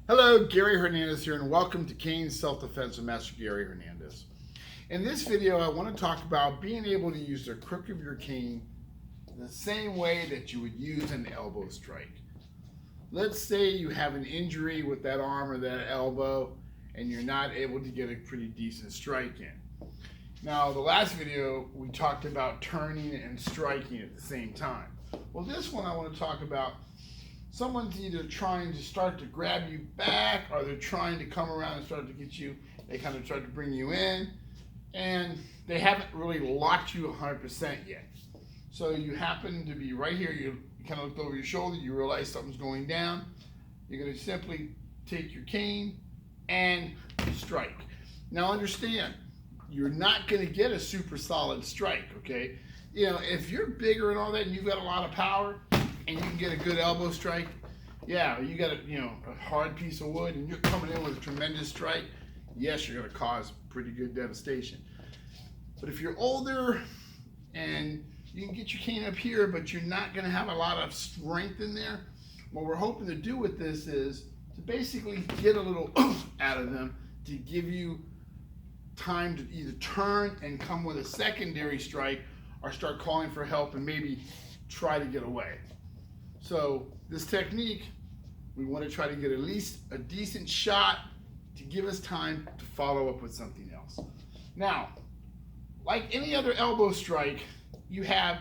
Hello, Gary Hernandez here, and welcome to Cane's Self-Defense with Master Gary Hernandez. In this video, I want to talk about being able to use the crook of your cane the same way that you would use an elbow strike. Let's say you have an injury with that arm or that elbow, and you're not able to get a pretty decent strike in. Now, the last video, we talked about turning and striking at the same time. Well, this one I want to talk about someone's either trying to start to grab you back or they're trying to come around and start to get you, they kind of try to bring you in, and they haven't really locked you 100% yet. So you happen to be right here, you kind of look over your shoulder, you realize something's going down. You're going to simply take your cane and strike. Now understand, you're not going to get a super solid strike, okay? You know, if you're bigger and all that and you've got a lot of power, and you can get a good elbow strike, yeah, you got a hard piece of wood and you're coming in with a tremendous strike, yes, you're going to cause pretty good devastation. But if you're older and you can get your cane up here, but you're not going to have a lot of strength in there, what we're hoping to do with this is to basically get a little out of them to give you time to either turn and come with a secondary strike or start calling for help and maybe try to get away. So this technique, we want to try to get at least a decent shot to give us time to follow up with something else. Now, like any other elbow strike, you have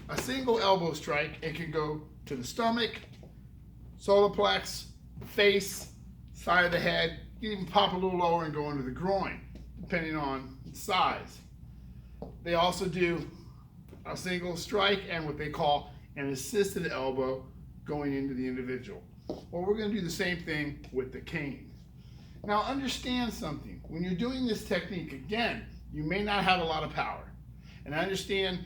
a single elbow strike. It can go to the stomach, solar plex, face, side of the head. You can even pop a little lower and go into the groin, depending on its size. They also do a single strike and what they call an assisted elbow going into the individual. Well, we're going to do the same thing with the cane. Now understand something. When you're doing this technique, again, you may not have a lot of power. And I understand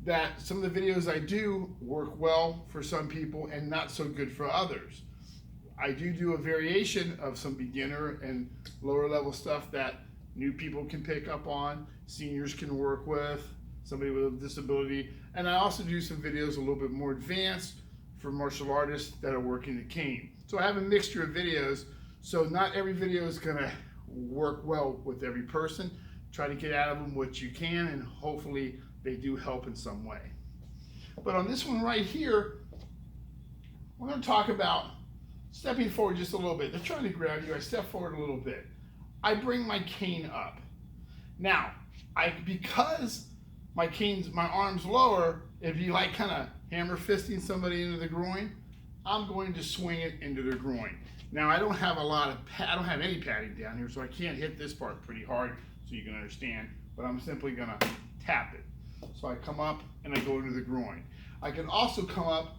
that some of the videos I do work well for some people and not so good for others. I do a variation of some beginner and lower level stuff that new people can pick up on, seniors can work with, somebody with a disability, and I also do some videos a little bit more advanced for martial artists that are working the cane. So I have a mixture of videos, so not every video is gonna work well with every person. Try to get out of them what you can, and hopefully they do help in some way. But on this one right here, we're gonna talk about stepping forward just a little bit. They're trying to grab you, I step forward a little bit. I bring my cane up. Now, because my arm's lower, it'd be like kind of hammer fisting somebody into the groin. I'm going to swing it into their groin. Now I don't have I don't have any padding down here, so I can't hit this part pretty hard so you can understand, but I'm simply gonna tap it. So I come up and I go into the groin. I can also come up,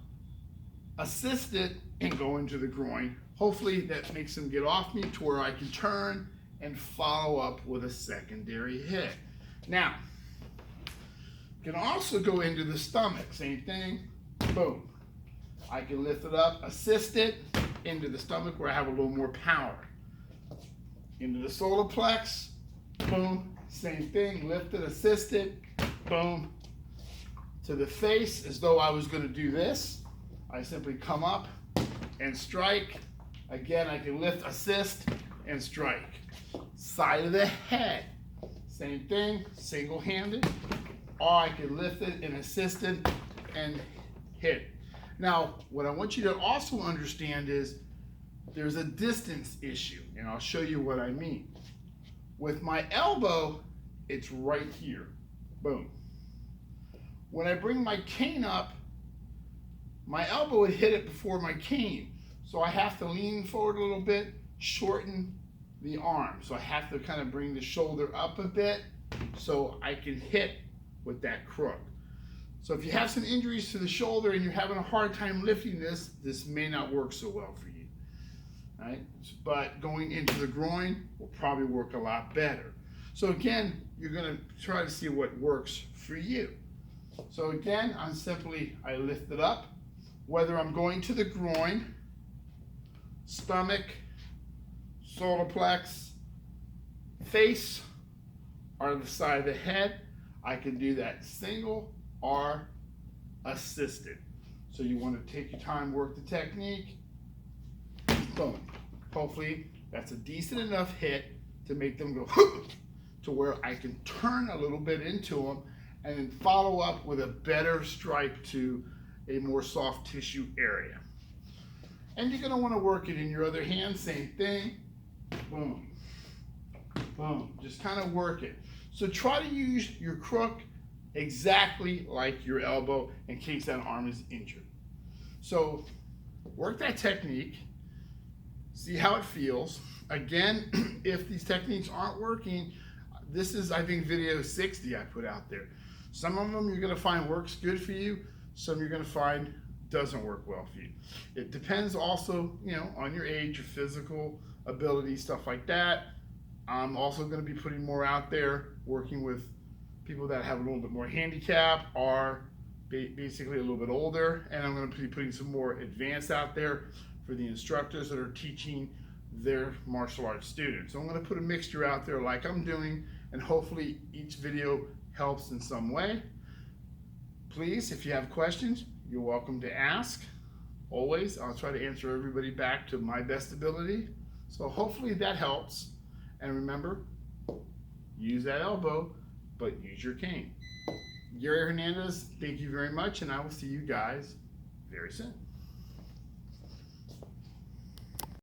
assist it, and go into the groin. Hopefully that makes them get off me to where I can turn and follow up with a secondary hit. Now, can also go into the stomach, same thing, boom. I can lift it up, assist it, into the stomach where I have a little more power. Into the solar plex, boom, same thing, lift it, assist it, boom. To the face, as though I was gonna do this, I simply come up and strike. Again, I can lift, assist, and strike. Side of the head, same thing, single-handed. Or I can lift it and assist it and hit. Now, what I want you to also understand is there's a distance issue, and I'll show you what I mean. With my elbow, it's right here, boom. When I bring my cane up, my elbow would hit it before my cane, so I have to lean forward a little bit, shorten the arm. So I have to kind of bring the shoulder up a bit so I can hit with that crook. So if you have some injuries to the shoulder and you're having a hard time lifting this, this may not work so well for you. All right? But going into the groin will probably work a lot better. So again, you're gonna try to see what works for you. So again, I lift it up, whether I'm going to the groin, stomach, solar plex, face, or the side of the head, I can do that single or assisted. So you want to take your time, work the technique, boom. Hopefully that's a decent enough hit to make them go to where I can turn a little bit into them and then follow up with a better strike to a more soft tissue area. And you're going to want to work it in your other hand, same thing. Boom, boom, just kind of work it. So try to use your crook exactly like your elbow in case that arm is injured. So work that technique, see how it feels. Again, if these techniques aren't working, this is, I think, video 60 I put out there. Some of them you're going to find works good for you, some you're going to find doesn't work well for you. It depends also, on your age, your physical ability, stuff like that. I'm also going to be putting more out there, working with people that have a little bit more handicap, are basically a little bit older, and I'm going to be putting some more advanced out there for the instructors that are teaching their martial arts students. So I'm going to put a mixture out there like I'm doing, and hopefully each video helps in some way. Please, if you have questions, you're welcome to ask. Always, I'll try to answer everybody back to my best ability. So hopefully that helps. And remember, use that elbow, but use your cane. Gary Hernandez, thank you very much, and I will see you guys very soon.